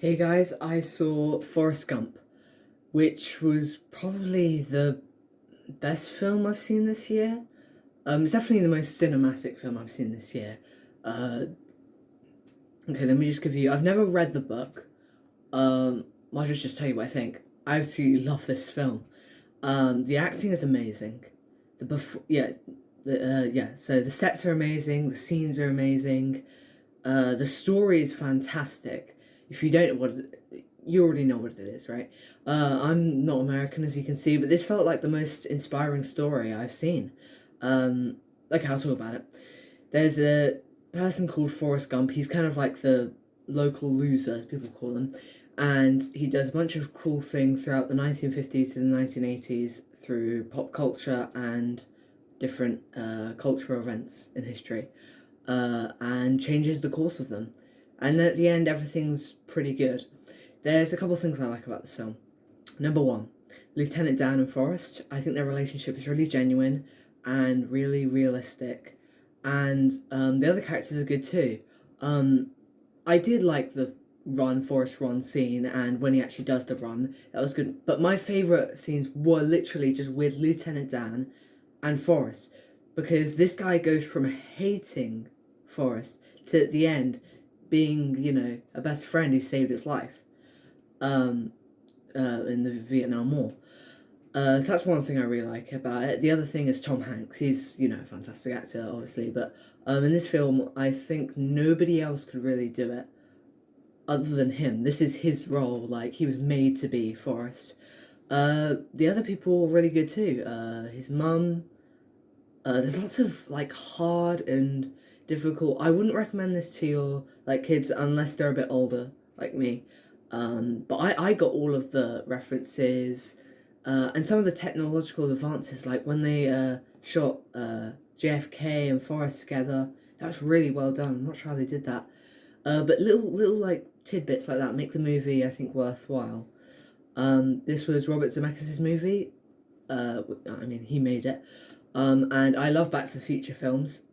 Hey guys, I saw Forrest Gump, which was probably the best film I've seen this year. It's definitely the most cinematic film I've seen this year. Uh, okay, let me just give you. I've never read the book. I'll just tell you what I think. I absolutely love this film. The acting is amazing. Yeah. So the sets are amazing. The scenes are amazing. The story is fantastic. If you don't know you already know what it is, right? I'm not American, as you can see, but this felt like the most inspiring story I've seen. Um, okay, I'll talk about it. There's a person called Forrest Gump. He's kind of like the local loser, as people call him, and he does a bunch of cool things throughout the 1950s to the 1980s through pop culture and different cultural events in history, and changes the course of them. And at the end, everything's pretty good. There's a couple of things I like about this film. Number one, Lieutenant Dan and Forrest. I think their relationship is really genuine and really realistic. And the other characters are good too. I did like the Forrest run scene, and when he actually does the run, that was good. But my favourite scenes were literally just with Lieutenant Dan and Forrest, because this guy goes from hating Forrest to at the end being, a best friend who saved his life um, in the Vietnam War. So that's one thing I really like about it. The other thing is Tom Hanks. He's, a fantastic actor, obviously, but in this film, I think nobody else could really do it other than him. This is his role. Like, he was made to be Forrest. The other people were really good too. His mum. There's lots of like hard and difficult. I wouldn't recommend this to your like kids unless they're a bit older, like me. But I got all of the references, and some of the technological advances, like when they shot JFK and Forrest together. That was really well done. I'm not sure how they did that. But little like tidbits like that make the movie, I think, worthwhile. This was Robert Zemeckis' movie. He made it. And I love Back to the Future films,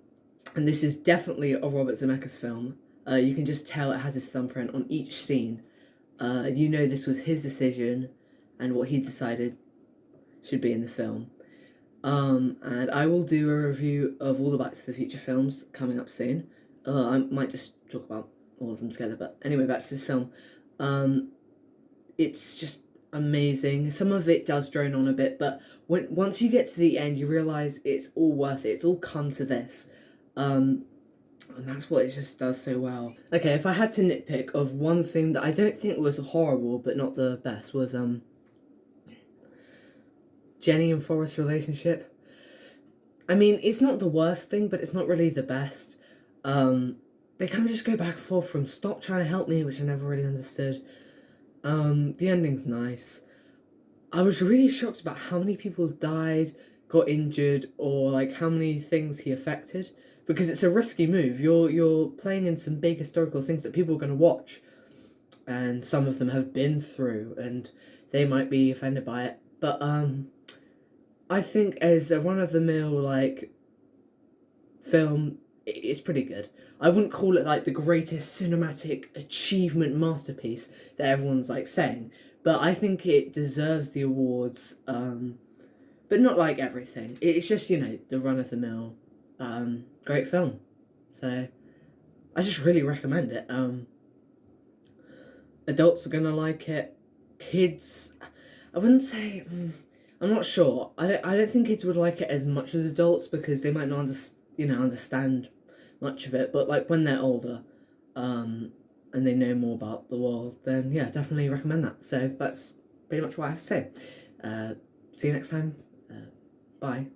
and this is definitely a Robert Zemeckis film. You can just tell it has his thumbprint on each scene. This was his decision, and what he decided should be in the film. And I will do a review of all the Back to the Future films coming up soon. I might just talk about all of them together, but anyway, back to this film. It's just amazing. Some of it does drone on a bit, but once you get to the end, you realize it's all worth it. It's all come to this, and that's what it just does so well. Okay, if I had to nitpick of one thing that I don't think was horrible but not the best was Jenny and Forrest's relationship. I mean, it's not the worst thing, but it's not really the best. They kind of just go back and forth from stop trying to help me, which I never really understood. The ending's nice. I was really shocked about how many people died, got injured, or like how many things he affected. Because it's a risky move. You're playing in some big historical things that people are going to watch, and some of them have been through, and they might be offended by it. But I think as a run of the mill like film, it's pretty good. I wouldn't call it like the greatest cinematic achievement masterpiece that everyone's like saying, but I think it deserves the awards. But not like everything. It's just the run of the mill, great film. So I just really recommend it. Adults are gonna like it. Kids, I wouldn't say. I'm not sure. I don't think kids would like it as much as adults because they might not understand much of it. But like when they're older, and they know more about the world, then yeah, definitely recommend that. So that's pretty much what I have to say. See you next time. Bye.